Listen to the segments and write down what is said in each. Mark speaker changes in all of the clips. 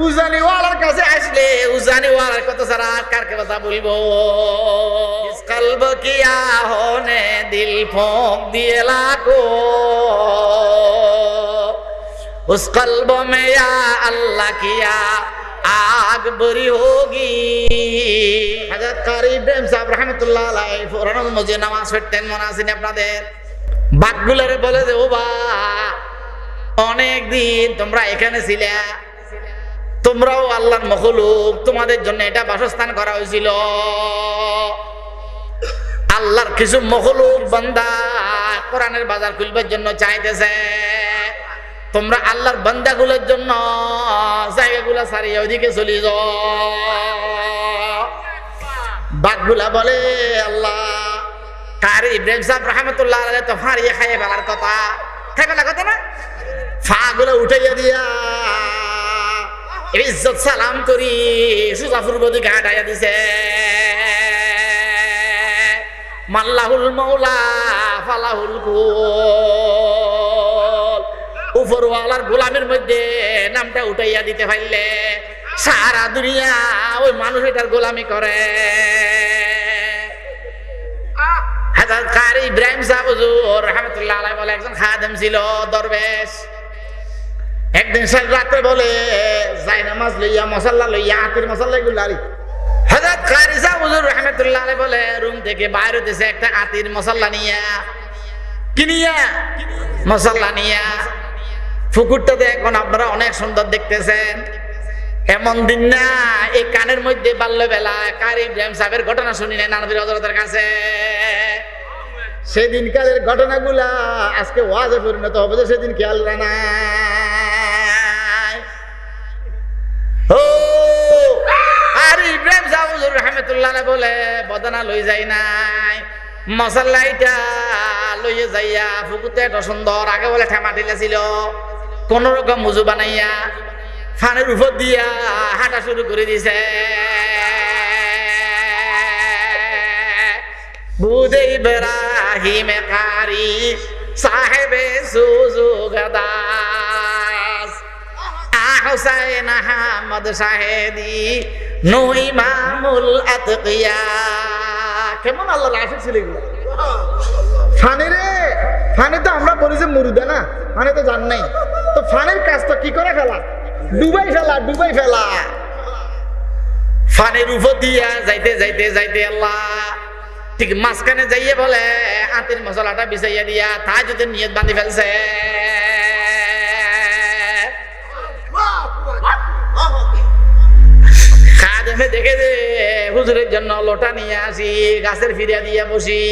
Speaker 1: উজানিওয়ালার কাছে আসলে উজানিওয়ালার কথা ছাড়া আর কার কথা বলবো? ইস কলব কিয়া হোনে দিল ফোঁক দিয়ে লাখো, उस कल्ब में या अल्लाह किया आग बरी होगी। हजरत कारी इब्राहिम साहब रहमतुल्लाह अलैहि फौरन मुझे नामाज पढ़तेন মনে আছে আপনাদের? বাকগুলারে বলে যে ও বা অনেক দিন তোমরা এখানে ছিলে, তোমরাও আল্লাহর মখলুক, তোমাদের জন্য এটা বাসস্থান করা হয়েছিল। আল্লাহর কিছু মখলুক বান্দা কোরআনের বাজার খুলবার জন্য চাইতেছে, তোমরা আল্লাহর বান্দাগুলোর জন্য জায়গাগুলা ছাড়িয়ে ওইদিকে চলে যাও। বাঘগুলা বলে আল্লাহ, কারি ইব্রাহিম সাহেব রহমতুল্লাহ আলাইহি তো ফাড়িয়ে খাইয়ে ফেলার কথা, খাই ফেলার কথা না, ফাগুলো উঠাইয়া দিয়া ইজ্জত সালাম করি সোজা পূর্ব দিকে হাঁটাইয়া দিছে। মাল্লাহুল মাওলা ফালাহুল কুল, উপরওয়ালার গোলামের মধ্যে নামটা উঠাইয়া দিতে পারলে সারা দুনিয়া ওই মানুষ এটার গোলামি করে। হযরত কারি ইব্রাহিম সাহেব হুজুর রাহমাতুল্লাহ আলাইহি বলে একজন খাদেম ছিল, দরবেশ। একদিন রাতে বলে যাই নামাজ লইয়া মশাল্লা লইয়া আতির মশাল্লা গুলারি। হযরত কারি সাহেব হুজুর রাহমাতুল্লাহ আলাইহি বলে রুম থেকে বাইরে হইতেছে একটা আতির মশাল্লা নিয়া, কি নিয়া? মশাল্লা নিয়া। পুকুরটাতে এখন আপনারা অনেক সুন্দর দেখতেছেন। এমন দিন না এই কানের মধ্যে বাল্যবেলা কারি ইব্রাহিম সাহেবের ঘটনা শুনিলেন নবীর হযরতের কাছে। সেদিনকারের ঘটনাগুলা আজকে ওয়াজে পরিণত হবে, যে সেদিন খেয়াল নাই। ও কারি ইব্রাহিম সাহেব হুজুর রাহমাতুল্লাহ আলাইহি বলে বদনা লই যাই নাই, মশাল্লাইটা লইয়ে যাইয়া পুকুরতে এত সুন্দর আগে বলে ঠেমাটিলে ছিল, কোন রকম মুজু বানাইয়া ফানের উপর দিয়া হাঁটা শুরু করে দিছে। বুদে ইব্রাহিম কারি সাহেবে সুজুগদাস আহসাইন আহমদ শাহেদি নু ইমামুল আতকিয়া। কেমন আল্লাহর আশিক ছিল এগুলো। ফানি রে, ফানি তো আমরা বলি যে মুরুদা না, ফানি তো জান নাই, তো ফানির কাজ তো কি করে ফেলা, ডুবাই ফেলা, ডুবাই ফেলা। ফানির উপর দিয়া যাইতে যাইতে যাইতে আল্লাহ ঠিক মাঝখানে যাইয়ে বলে আতির মশলাটা বিছাইয়া দিয়া তাহাজ্জুদের নিয়ত বাঁধি ফেলছে। খাদেমে দেখে যে হুজুরের জন্য লোটা নিয়ে আসি, গাছের ফিরিয়া দিয়া বসি,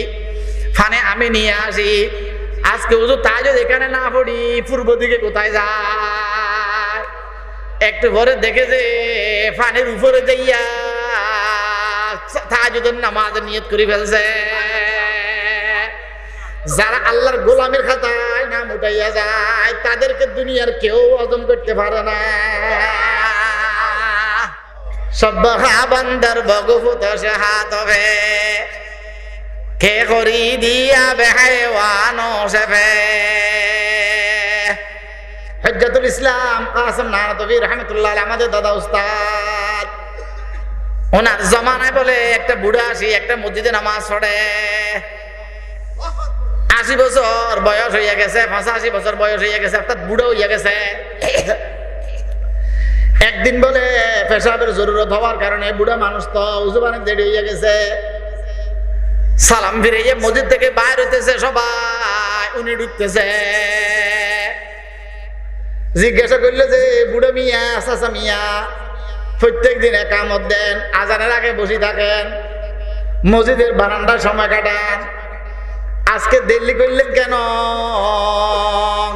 Speaker 1: ফানে আমি নিয়ে আসি। আজকে হুজুর তাহাজ্জুদ এখানে না পড়ি পূর্ব দিকে কোথায় যায়? একটু পরে দেখে যে ফানের উপরে যাইয়া তাহাজ্জুদের নামাজের নিয়ত করে ফেলছে। যারা আল্লাহর গোলামের খাতায় নাম উঠাইয়া যায় তাদেরকে দুনিয়ার কেউ হজম করতে পারে না। সব বান্দার বগফুত হাত হবে কে করি দিয়া বেহায়ানো সেফে। হজ্জাতুল ইসলাম কাসেম নানতবী রাহমাতুল্লাহ আলাইহি আমাদের দাদা উস্তাদ, ওনার জমানায় বলে একটা বুড়া আসি একটা মসজিদে নামাজ পড়ে, 80 বছর বয়স হইয়া গেছে, 85 বছর বয়স হইয়া গেছে, অর্থাৎ বুড়ো হইয়া গেছে। একদিন বলে পেশাবের জরুরত হওয়ার কারণে বুড়া মানুষ তো উজু বানাতে দেরি হইয়া গেছে, সালাম ফিরে মসজিদ থেকে বাইর হইতেছে সবাই, উনি ঢুকতেছে। জিজ্ঞাসা করলে যে বুড়ো মিয়া চাচা মিয়া প্রত্যেক দিন একামত দেন, আজানের আগে বসে থাকেন, মসজিদের বারান্দায় সময় কাটান, আজকে দেরি করলেন কেন?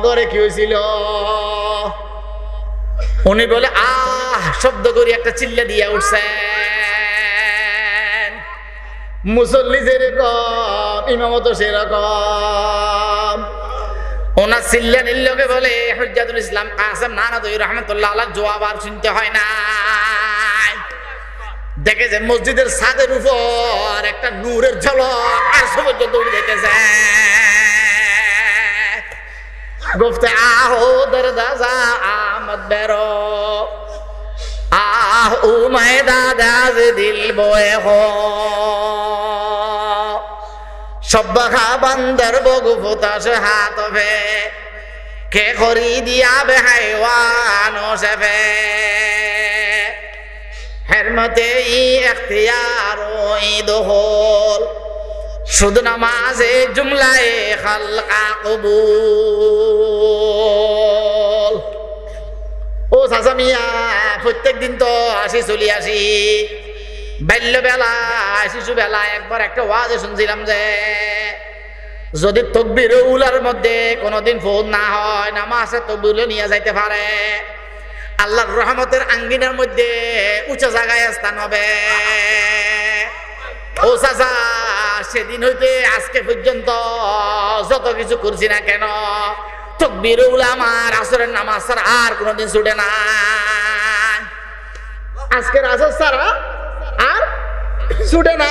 Speaker 1: ঘরে কি হয়েছিল? উনি বলে আহ শব্দ করি একটা চিল্লা দিয়া উঠছে। মুসল্লি যেরকম ইমামত সেরকম। ওনার চিল্লা নিল্লকে বলে হজ্জাতুল ইসলাম কাসেম নানতবী রাহমাতুল্লাহ আলাইহি জবাব আর শুনতে হয় না। দেখে যে মসজিদের ছাদের উপর একটা নূরের ঝলক আর পর্যন্ত উঠে যেতেছে। গফতে আহো দরদাজা আমদ বেরো उमेदाद आज दिल बोए हो शब्बखा बंदर बोगु फुताश हाथ पे के खरीदिया बे हैवानों से पे हरमते ई इख्तियारो ई दुखूल शुद्ध नमाज़े जुमलाए खल्का कबूल ও চাচা মিয়া প্রত্যেক দিন তো আসি চলি আসি বাল্যবেলায় শিশুবেলায় একবার একটা ওয়াজ শুনছিলাম যে যদি তাকবীর উলার মধ্যে কোনোদিন ফোন না হয় নামাজে তাকবীর নিয়ে যাইতে পারে আল্লাহর রহমতের আঙ্গিনার মধ্যে উঁচা জায়গায় স্থান হবে ও চাচা সেদিন হইতে আজকে পর্যন্ত যত কিছু করছি না কেন তাকবীর উলামার আসরের নামাজ ছাড়া আর কোনোদিন ছুটে না আজকের আসর ছাড়া আর ছুটে না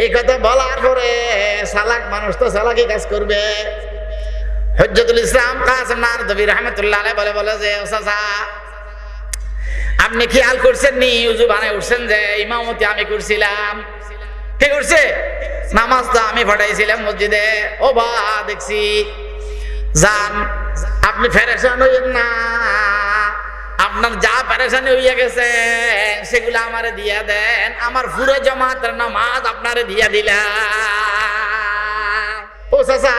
Speaker 1: এই কথা বলার পরে সালাক মানুষ তো সালাকি কাজ করবে হুজ্জতুল ইসলাম কাসিম নানভী রাহমাতুল্লাহ আলাইহি বলে যে ও চাচা আপনি খেয়াল করছেন নি উযু বানায় উঠছেন যে ইমামতি আমি করছিলাম কে করছে নামাজটা আমি পড়াইছিলাম মসজিদে ও বা দেখছি জান আপনি পেরেশান হইেন না আপনার যা পেরেশানি হইয়া গেছে সেগুলো আমারে দিয়া দেন আমার পুরো জামাতের নামাজ আপনারে দিয়া দিলাম ও চাচা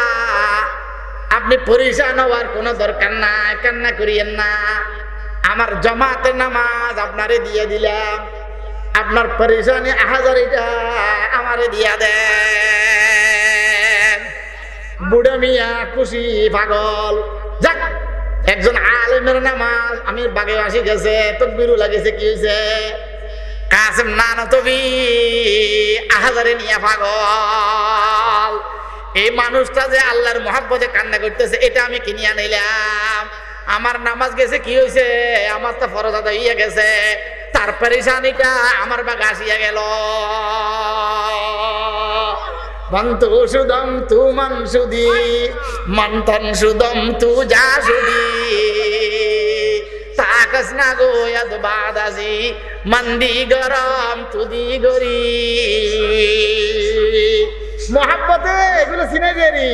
Speaker 1: আপনি পরেশান হওয়ার কোনো দরকার নাই কান্না করিয়েন না আমার জামাতের নামাজ আপনারে দিয়ে দিলাম আপনার পরেশানি 1000টা আমারে দিয়া দেন বুড়া মিয়া খুশি পাগল যাক একজন আলেমের নামাজ আমি বাগে আসি গেছে তাকবীরও লাগেছে কি হইছে কাসিম নানভী 1000 নিয়া পাগল এই মানুষটা যে আল্লাহর মহব্বতে কান্না করতেছে এটা আমি কিনিয়া নিলাম আমার নামাজ গেছে কি হইছে আমার তো ফরজ আদায় হইয়া গেছে তার পরেশানিটা আমার বাগে আসিয়া গেল বন্তু সুদম তু মান সুদি মন্থন সুদম তু যা সুদি তাকস না গোয়াদ বাদাজি মন্দি গরম তুদি গরি মোহাব্বতে এগুলো চিনে গেরি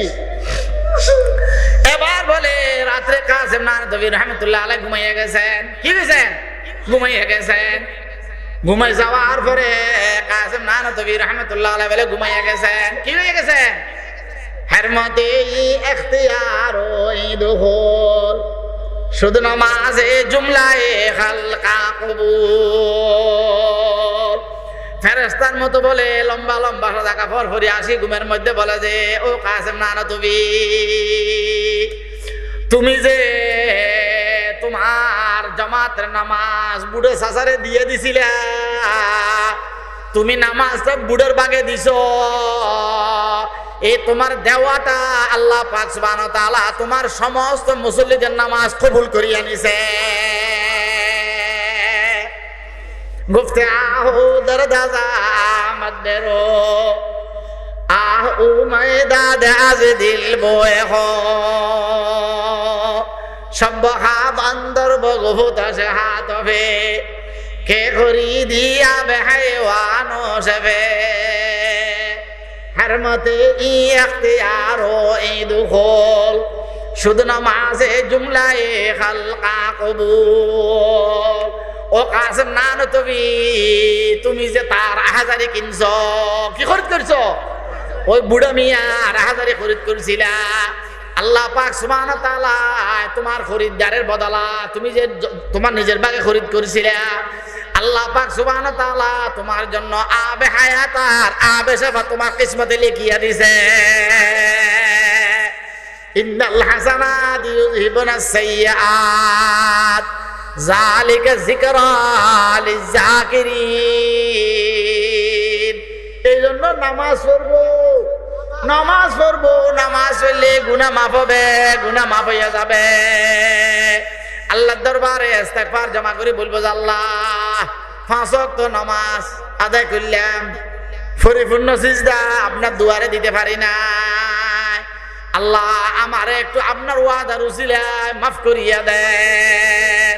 Speaker 1: এবার বলে রাত্রে কাসিম নানভী রাহমাতুল্লাহ আলাইহি ঘুমাইয়া গেছেন কি গেছেন ঘুমাইয়া গেছেন ঘুমাই যাওয়ার পরে কাসিম নানভী রাহমাতুল্লাহ আলাইহি বলে ঘুমাইয়া গেছেন কি হয়ে গেছেন হরমতে ই ইখতিয়ার ই দুখুল শুধু নামাজে জুমলায়ে খালকা কবুল ফেরেশতার মতো বলে লম্বা লম্বা সাদা কাপড় পরে আসি ঘুমের মধ্যে বলে যে ও কাসিম নানভী তুমি যে তোমার জামাতের নামাজ বুড়ো চাচারে দিয়ে দিছিলা তুমি নামাজটা বুড়োর বাগে দিছো এই তোমার দেওয়াটা আল্লাহ পাক সুবহানাহু ওয়া তাআলা তোমার সমস্ত মুসল্লিদের নামাজ কবুল করিয়া নিছে গুফতে আহু দরদাজা মদরো আহ উমেদাদ আজ দিল বোয়ে হো शब्बखा बंदर बगुफुता से हाथ पे के खरीदिया बे हैवानों से पे हरमते ई इख्तियारो ई दुखूल शुद्ध नमाज़े जुमलाए खल्का कबूल ও কাসিম নানভী তুমি যে তার 1000 কিনছো কি খরিদ করছো ওই বুড়া মিয়া 1000 খরিদ করছিলা আল্লাহ পাক সুবহানাহু ওয়া তাআলা তোমার খরিদদারের বদলা তুমি যে তোমার নিজের ভাগে খরিদ করেছিলে আল্লাহ পাক সুবহানাহু ওয়া তাআলা তোমার জন্য আবে হায়াত আর আবে শাফা তোমার কিসমতে লিখিয়া দিয়েছে ইন্নাল হাসানাত ইউযহিবুনাস সাইয়্যাত যালিকা যিকরা লিয-যাকিরিন এইজন্য নামাজ পড়বো নামাজ পড়বো নামাজ পড়লে গুনাহ মাফ হবে গুনাহ মাফ হয়ে যাবে আল্লাহর দরবারে ইস্তেগফার জমা করে বলবো যে আল্লাহ 5 ওয়াক্ত নামাজ আদায় করলাম পরিপূর্ণ সিজদা আপনার দুয়ারে দিতে পারি না আল্লাহ আমারে একটু আপনার ওয়াদার উসিলায় মাফ করিয়া দেন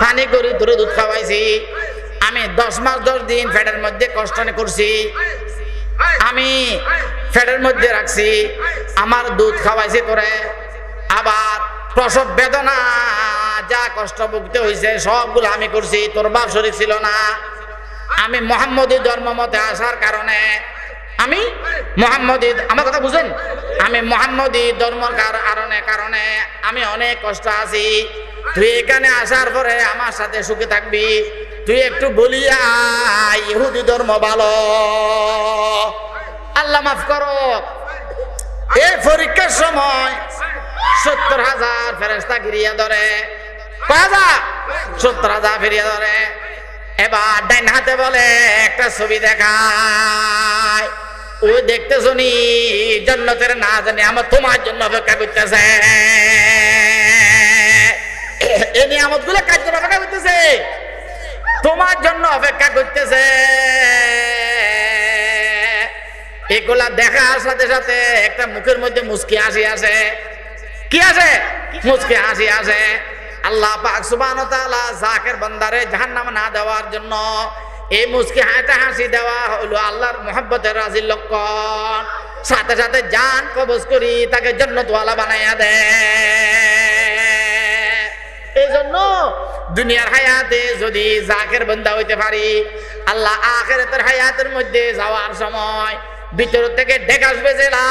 Speaker 1: পানি করে ধরে দুধ খাওয়াইছি। আমি 10 মাস 10 দিন পেটের মধ্যে কষ্ট করছি, আমি পেটের মধ্যে রাখছি, আমার দুধ খাওয়াইছি তোরে। আবার প্রসব বেদনা যা কষ্ট ভুগতে হয়েছে সবগুলো আমি করছি, তোর বাপ শরীর ছিল না। আমি মুহাম্মদী ধর্ম মতে আসার কারণে, আমি মুহাম্মদী, আমার কথা বুঝেন, আমি মুহাম্মদী ধর্মের কারণে আমি অনেক কষ্ট আছি। তুই এখানে আসার পরে আমার সাথে সুখে থাকবি। তুই একটু বলিয়া ইহুদি ধর্ম ভালো, আল্লাহ মাফ করো। এই পরীক্ষার সময় 70,000 ফেরেশতা ঘিরিয়া ধরে, 70,000 ফিরিয়া ধরে। এবার ডাইন হাতে বলে একটা ছবি দেখায়, ওই দেখতে শুনি জান্নাতের না জানি আমার তোমার জন্য অপেক্ষা করতেছে। এই নিয়ামত গুলো কার জন্য অপেক্ষা করতেছে? তোমার জন্য অপেক্ষা করতেছে। এগুলা দেখার সাথে সাথে একটা মুখের মধ্যে মুস্কি হাসি আসে। কি আসে? মুস্কি হাসি আসে। আল্লাহ পাক সুবহানাহু ওয়া তাআলা জাকের বান্দারে জাহান্নামে না দেওয়ার জন্য এই মুস্কি হাসি দেওয়া হলো আল্লাহর মুহাব্বতের রাজির লক্ষণ। সাথে সাথে জান কবজ করি তাকে জান্নাতওয়ালা বানাইয়া দেয়। এই জন্য দুনিয়ার হায়াতে যদি জাকের বান্দা হইতে পারি, আল্লাহ আখিরাতের হায়াতের মধ্যে যাওয়ার সময় ভিতর থেকে ডেকে আসবে যে লা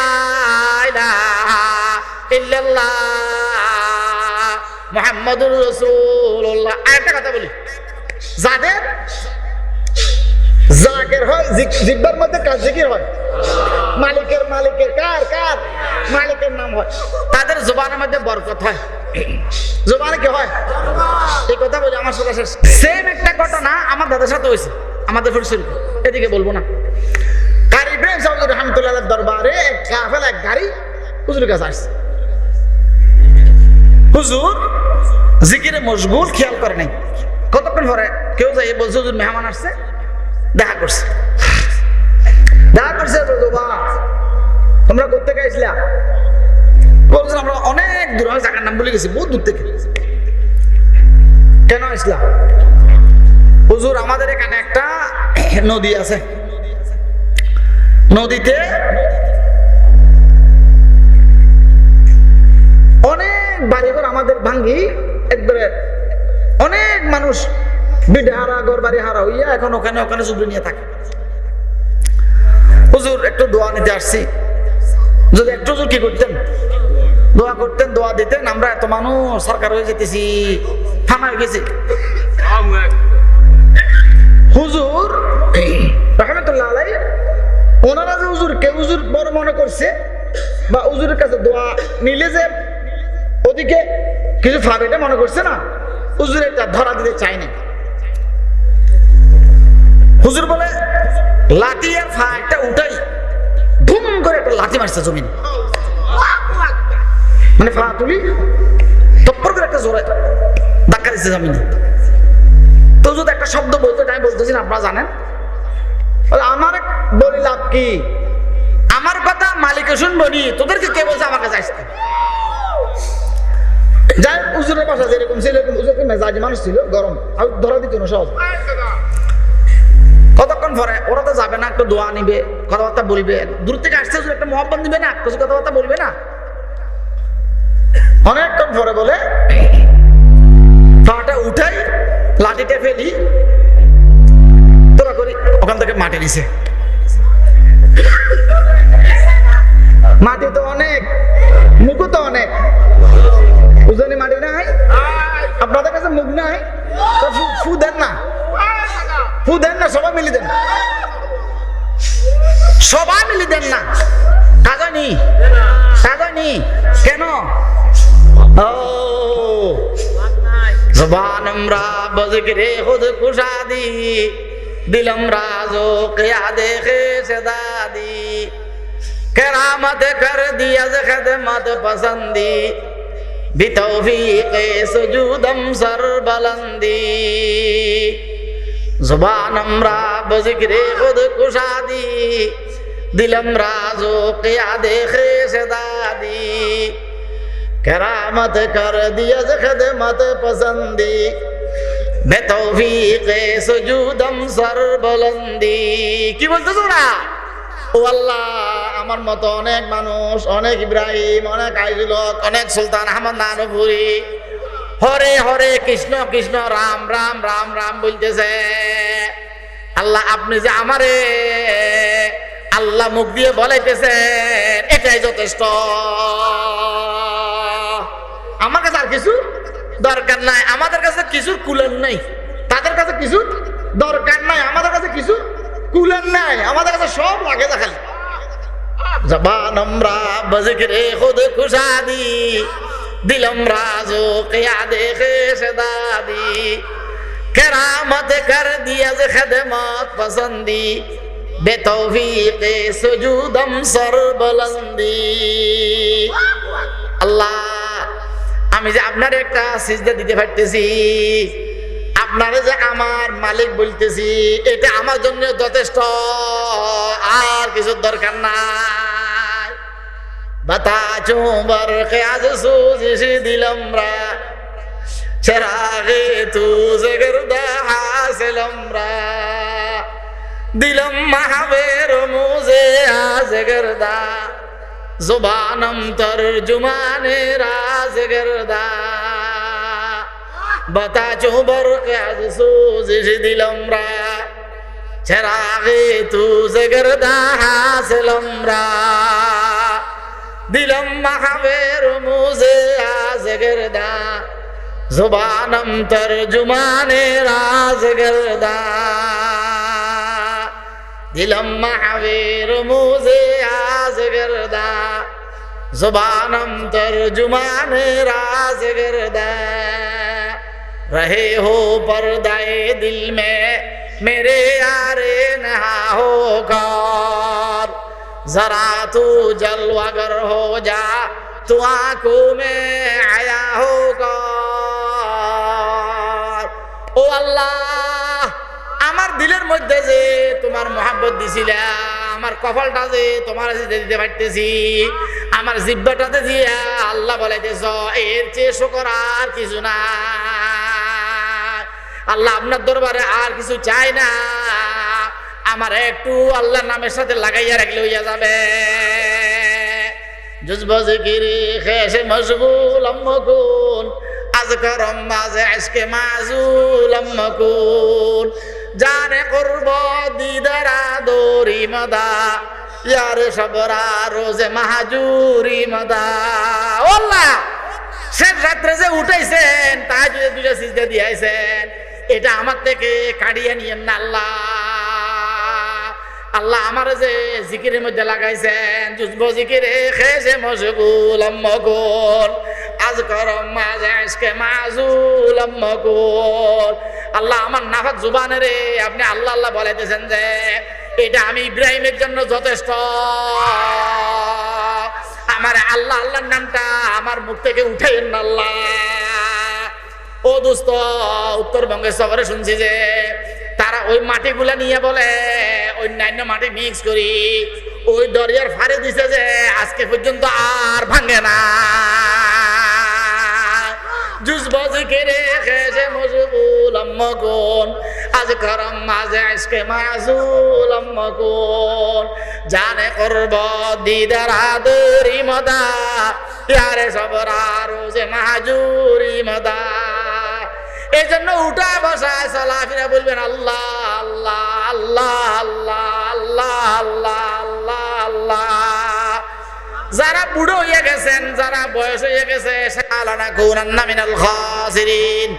Speaker 1: ইলাহা ইল্লাল্লাহ মুহাম্মাদুর রাসূলুল্লাহ। আরেকটা কথা বলি, যাদের জাকের হয়, জিহ্বার মধ্যে কার জিকির হয়? মালিকের কার মালিকের নাম হয়, তাদের জবানের মধ্যে বরকত হয়। জবানে কি হয়? এই কথা বলি আমার সাথে শেষ। সেম একটা ঘটনা আমার দাদার সাথে হয়েছে, আমাদের ফুরসুল, এদিকে বলবো না। কারি ইব্রাহিম সাহেব রাহমাতুল্লাহ আলাইহির দরবারে এক কাফেলা, এক গাড়ি হুজুরের কাছে আসছে। হুজুর জিকিরে মশগুল, খেয়াল করে নাই। কতক্ষণ পরে কেউ যাই বলছে হুজুর মেহমান আসছে, দেখা করছে। বাবা তোমরা কোথেকে আসলা? বলছেন আমরা অনেক দূর, জায়গার নাম বলে গেছি, বহুত দূর থেকে। কেন আসলা? হুজুর আমাদের এখানে একটা নদী আছে, নদীতে অনেক বাড়িঘর আমাদের ভাঙ্গি, একবারে অনেক মানুষ বিডে হারা, ঘর বাড়ি হারা হইয়া এখন ওখানে জুবলি নিয়ে থাকে। হুজুর একটু দোয়া নিতে আসছি, যদি একটু হুজুর কি করতেন, দোয়া করতেন, দোয়া দিতেন। আমরা এত মানুষ সরকার হয়ে যেতেছি, থানা হয়ে গেছি। হুজুর রাহমাতুল্লাহ আলাইহি ওনারা যে হুজুর বড় মনে করছে বা হুজুরের কাছে দোয়া নিলে যে ওদিকে কিছু ফাবে, এটা মনে করছে না। হুজুর এটা ধরা দিতে চায় না। হুজুর বলে লাঠি আর ফা একটা উঠাই ধুম করে একটা লাঠি মারছে জমিন, মানে ফা তুলি তপ্পর করে একটা জোরে ধাক্কা দিচ্ছে জমিনে। তো যদি একটা শব্দ বলতে, আমি বলতেছি না, আপনারা জানেন। আমার বলি লাভ কি? আমার কথা মালিকে শুনবো নি, তোদেরকে কে বলছে আমার কাছে আসতে? যাই হুজুরের বাসা যেরকম ছিল, হুজুরের মেজাজি মানুষ ছিল, গরম, আর ধরা দিত না সহজ। কতক্ষণ পরে ওরা তো যাবে না, একটু দোয়া নিবে, কথাবার্তা বলবে। দূর থেকে আসছে হুজুর, একটা মহব্বত দিবে না, কিছু কথাবার্তা বলবে না। অনেকক্ষণ পরে বলে পাটা উঠাই, লাঠিটা ফেলি, তোরা করি ওখান থেকে মাটি নিছে। মাটি তো অনেক, মুখ তো অনেক, উজানি মাটি নাই, আপনাদের কাছে মুখ নাই, ফু দেন না, ফু দেন না, সবাই মিলি দেন, সবাই মিলি দেন না। কাজানি কেন? ও জবান আমরা বজগরে খুদ কুশাদি, দিলম রাজো কিয়া দেখে সেদাদি, কেরামত কর দিয়া খিদমত পসন্দি, বিতৌফিকে সুজুদম সর বলন্দি। জবান আমরা বজগরে খুদ কুশাদি, দিলম রাজো কিয়া দেখে সেদাদি, কেরামত কর দিয়া খিদমত পসন্দি, বেতৌফিকে সুজুদম সরবলন্দি। কি বলতেছো না? ও আল্লাহ, আমার মতো অনেক মানুষ, অনেক ইব্রাহিম, অনেক আইজুলক, অনেক সুলতান আহমদ নানপুরি হরে হরে কৃষ্ণ কৃষ্ণ রাম রাম রাম রাম বলতেছে। আল্লাহ, আপনি যে আমারে আল্লাহ মুখ দিয়ে বলাইতেছেন, এটাই যথেষ্ট। আমার কাছে আর কিছু দরকার নাই। আমাদের কাছে কিছুর কুলেন নাই, তাদের কাছে কিছু দরকার নাই। আমাদের কাছে কিছু কুলেন নাই, আমাদের কাছে সব লাগে দেখালি। জবান আমরা বজিকরে খুদ খুশাদি, দিলম রাজো কিয়া দেখে সেদাদি, কেরামত কর দিয়া যে খেদমত পসন্দি, বেতৌফিকে সুজুদম সরবলন্দি। আল্লাহ, আমি যে আপনার একটা সিজদা দিতে পারতেছি, আপনারা যে আমার মালিক বলতেছি, এটা আমার জন্য যথেষ্ট, আর কিছু দরকার নাই। বাতা চুম্বর কে আজ সুজিস দিলম রা, চেরাগে তু জগরদা হাসিলম রা, দিলম মাহবের মুজে আজ গরদা, जुबानम तर्जुमाने राज गर्दा, बता चुबर आज सूजिश दिलमरा, चरागे तू से गर्दा हासिलमरा, दिलम महवेर मुझे आज गर्दा, जुबानम तर्जुमाने राज गर्दा, दिलम महवेर मुझे आज गर्दा, जुबानम तर्जुमाने राज गर्दा, रहे हो पर्दाए दिल में मेरे यारे नहा हो कर, जरा तू जलवागर हो जा तू आंखों में आया होकर। ओ अल्लाह, আমার দিলের মধ্যে যে তোমার মহব্বত দিছিলা, আমার কপালটা যে তোমার দিতে পারতেছি, আমার জিহ্বাটাতে দিয়া আল্লাহ বলাইতেছ, এর চেয়ে শুকর আর কিছু না। আল্লাহ, আপনার দরবারে আর কিছু চাই না, আমার একটু আল্লাহর নামের সাথে লাগাইয়া রাখলে হইয়া যাবে। জুজব জিকিরি খেসে মশগুল আম্মকুন, আজকার মাঝে আজকে মাজুল আম্মকুন, জানে করব দিদারা দোরি মদা, ইয়ারে সবরা রোজে মাহাজুরি মদা। আল্লাহ, শেষ রাত্রে যে উঠাইছেন, তাই যদি দুইটা সিজদা দিয়েছেন, এটা আমার থেকে কাটিয়ে নিয়েন না আল্লাহ। আল্লাহ, আমার যে জিকিরের মধ্যে লাগাইছেন, জুজব জিকিরে খেসে মশগুল আম্মকুন, আজকার মাঝে আজকে মাজুল আম্মকুন। আল্লাহ, আমার নাফাক জুবানে রে আপনি আল্লাহ আল্লাহ বলাইতেছেন যে এটা আমি ইব্রাহিমের জন্য যথেষ্ট। আমার আল্লাহ আল্লাহর নামটা আমার মুখ থেকে উঠাইন না আল্লাহ। ও দোস্ত, উত্তরবঙ্গের সফরে শুনছি যে তারা ওই মাটিগুলা নিয়ে বলে অন্যান্য মাটি মিক্স করি ওই দরিয়ার ফাড়ে দিছে, যে আজকে পর্যন্ত আর ভাঙে না। জুজব জিকিরে খেসে মশগুল আম্মকুন, আজকার মাঝে আজকে মাজুল আম্মকুন, জানে করব দিদার আদরি মদা, ইয়ারে সবরা রোজে মাহাজুরি মদা। এই জন্য উঠা বসায় চলাফেরা বলবেন আল্লাহ আল্লাহ আল্লাহ আল্লাহ আল্লাহ আল্লাহ আল্লাহ আল্লাহ। যারা বুড়ো হয়ে গেছেন, যারা বয়স হয়ে গেছে, শালানা কুনান্না মিনাল খাসিরিন।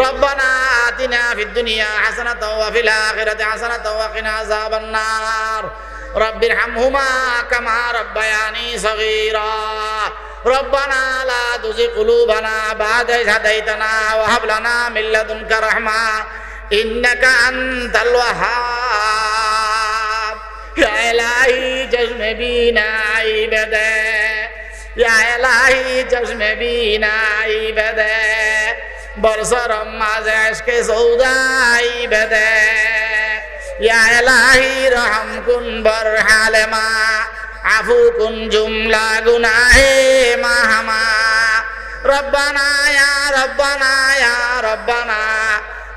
Speaker 1: রব্বানা আতিনা ফিদ দুনিয়া হাসানাতাও ওয়া ফিল আখিরাতি হাসানাতাও ওয়া কিনা আযাবান নার। রব্বিরহামহুমা কামা রাব্বায়ানি সগীরা। রব্বানা লা তুযিগ কুলুবানা বা'দা ইয হাদাইতানা ওয়া হাব লানা মিন লাদুনকা রাহমা ইন্নাকা আনতাল ওয়াহ্হাব। ইয়া ইলাহি চশমে বিনাই বেদে, ইয়া ইলাহি চশমে বিনাই বেদে, বরসরম মাঝে আজকে সৌদাই বেদে। ইয়া ইলাহি রহম কুন বার হালেমা, আফু কুন জুমলা গুনাহে মাহমা। রব্বানা ইয়া রব্বানা ইয়া রব্বানা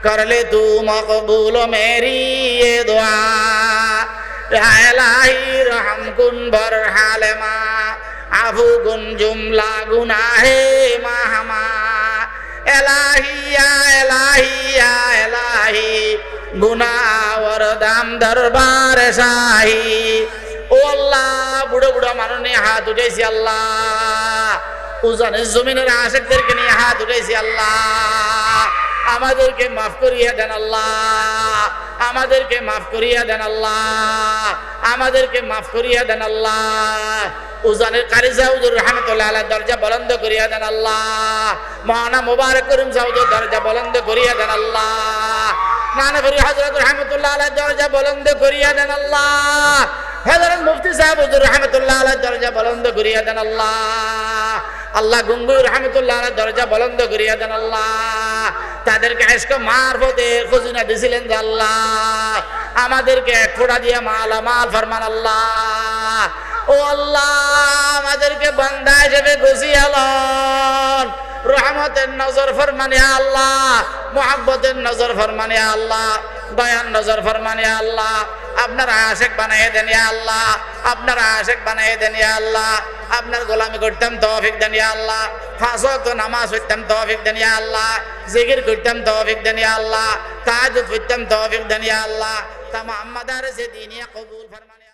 Speaker 1: कर ले तू मकबूल मेरी ये दुआ या इलाही रहम कुन बर हाल मा आफू कुन जुमला गुनाहे माहमा इलाही या इलाही या इलाही गुनावर दाम दरबार शाही ও আল্লাহ বুড়ো বুড়ো মানুষ নিয়ে হাত উঠেছি আল্লাহ উজানের জমিনের আশিকদেরকে নিয়ে হাত উঠেছি আল্লাহ আমাদেরকে মাফ করিয়া দেন আল্লাহ আমাদেরকে মাফ করিয়া দেন আল্লাহ আমাদেরকে মাফ করিয়া দেন আল্লাহ উজানের কারি সাউদুর রহমাতুল্লাহ আলাইহি দরজা বুলন্দ করিয়া দেন আল্লাহ মাওলানা মুবারক করিম সাউদুর দরজা বুলন্দ করিয়া দেন আল্লাহ নানাপুরি হযরত রহমাতুল্লাহ আলাইহি দরজা বুলন্দ করিয়া দেন আল্লাহ হযরত মুফতি সাহেব হুজুর রহমাতুল্লাহ আলাইহি দরজা বুলন্দ করিয়া দেন আল্লাহ আল্লাহ গঙ্গুর রহমাতুল্লাহ আলাইহি দরজা বুলন্দ করিয়া দেন আল্লাহ তাদেরকে ইশক মারফতে খুজনা দিছিলেন যে আল্লাহ আমাদেরকে খোড়া দিয়ে মালামাল ফরমান আল্লাহ ও আল্লাহ আমাদেরকে বান্দা হিসেবে গুছিয়ে লন রহমতের নজর ফরমান ইয়া আল্লাহ মুহাব্বতের নজর ফরমান ইয়া আল্লাহ দয়ার নজর ফরমান ইয়া আল্লাহ আপনার আশিক বানায়ে দেন ইয়া আল্লাহ আপনার আশিক বানায়ে দেন ইয়া আল্লাহ আপনার গোলামি করতাম তৌফিক দেন ইয়া আল্লাহ পাঁচ ওয়াক্ত নামাজ পড়তাম তৌফিক দেন ইয়া আল্লাহ জিকির করতাম তৌফিক দেন ইয়া আল্লাহ তাহাজ্জুদ পড়তাম তৌফিক দেন ইয়া আল্লাহ তামাম মাদারিসে দ্বীনিয়া কবুল ফরমান